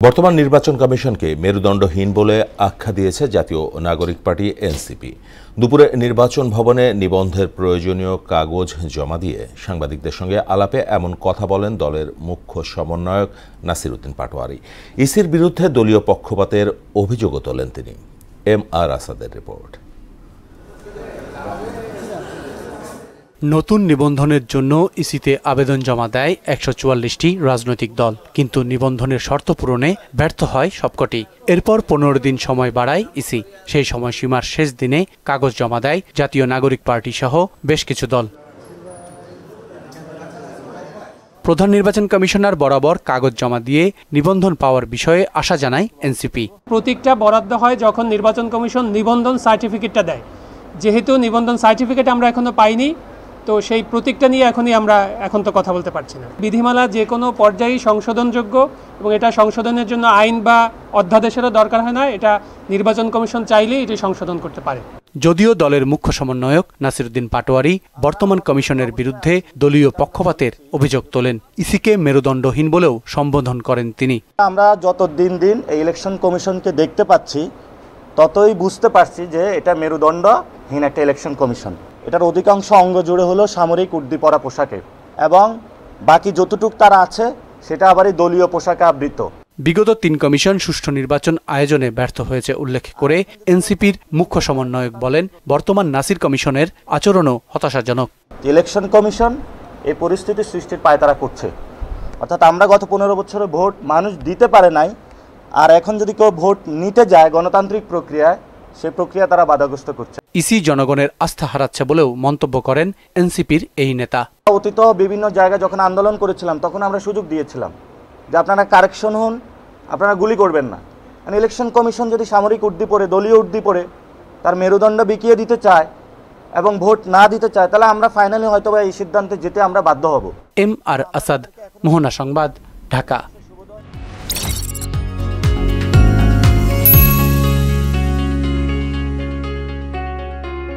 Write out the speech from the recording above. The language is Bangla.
বর্তমান নির্বাচন কমিশনকে মেরুদণ্ডহীন বলে আখ্যা দিয়েছে জাতীয় নাগরিক পার্টি এনসিপি। দুপুরে নির্বাচন ভবনে নিবন্ধের প্রয়োজনীয় কাগজ জমা দিয়ে সাংবাদিকদের সঙ্গে আলাপে এমন কথা বলেন দলের মুখ্য সমন্বয়ক নাসির উদ্দিন পাটোয়ারি। ইসির বিরুদ্ধে দলীয় পক্ষপাতের অভিযোগও তোলেন তিনি। এম.আর. আসাদের রিপোর্ট। নতুন নিবন্ধনের জন্য ইসিতে আবেদন জমা দেয় ১৪৪টি রাজনৈতিক দল, কিন্তু নিবন্ধনের শর্ত পূরণে ব্যর্থ হয় সবকটি। এরপর ১৫ দিন সময় বাড়ায় ইসি। সেই সময়সীমার শেষ দিনে কাগজ জমা দেয় জাতীয় নাগরিক পার্টি সহ বেশ কিছু দল। প্রধান নির্বাচন কমিশনার বরাবর কাগজ জমা দিয়ে নিবন্ধন পাওয়ার বিষয়ে আশা জানায় এনসিপি। প্রতীকটা বরাদ্দ হয় যখন নির্বাচন কমিশন নিবন্ধন সার্টিফিকেটটা দেয়। যেহেতু নিবন্ধন সার্টিফিকেট আমরা এখনো পাইনি, তো সেই প্রতীকটা নিয়ে আমরা এখন তো কথা বলতে পারছি না। বিধিমালা যে কোনো পর্যায়ে সংশোধনযোগ্য এবং এটা সংশোধনের জন্য আইন বা অধ্যাদেশেরও দরকার হয় না। এটা নির্বাচন কমিশন চাইলেই এটি সংশোধন করতে পারে। যদিও দলের মুখ্য সমন্বয়ক নাসির উদ্দিন পাটোয়ারি বর্তমান কমিশনের বিরুদ্ধে দলীয় পক্ষপাতের অভিযোগ তোলেন। ইসিকে মেরুদণ্ডহীন বলেও সম্বোধন করেন তিনি। আমরা যত দিন এই ইলেকশন কমিশনকে দেখতে পাচ্ছি, ততই বুঝতে পারছি যে এটা মেরুদণ্ডহীন একটা ইলেকশন কমিশন। এটার অধিকাংশ অঙ্গ জুড়ে হলো সামরিক উর্দি পরা পোশাকে, এবং বাকি যতটুক তারা আছে সেটা আবারই দলীয় পোশাকে আবৃত। বিগত ৩ কমিশন সুষ্ঠু নির্বাচন আয়োজনে ব্যর্থ হয়েছে উল্লেখ করে এনসিপির মুখ্য সমন্বয়ক বলেন, বর্তমান নাসির কমিশনের আচরণও হতাশাজনক। ইলেকশন কমিশন এই পরিস্থিতি সৃষ্টির পায়তারা করছে। অর্থাৎ আমরা গত ১৫ বছরে ভোট মানুষ দিতে পারে নাই, আর এখন যদি কেউ ভোট নিতে যায় গণতান্ত্রিক প্রক্রিয়ায়, সেই প্রক্রিয়া তারা বাধাগ্রস্ত করছে। ইসি জনগণের আস্থা হারাচ্ছে বলেও মন্তব্য করেন এনসিপির এই নেতা। অতীত বিভিন্ন জায়গায় যখন আন্দোলন করেছিলাম তখন আমরা সুযোগ দিয়েছিলাম যে আপনারা কারেকশন হন, আপনারা গুলি করবেন না। ইলেকশন কমিশন যদি সামরিক উর্দি পরে, দলীয় উর্দি পরে তার মেরুদণ্ড বিকিয়ে দিতে চায় এবং ভোট না দিতে চায়, তাহলে আমরা ফাইনালি হয়তো এই সিদ্ধান্তে যেতে আমরা বাধ্য হব। এম.আর. আসাদ, মোহনা সংবাদ, ঢাকা।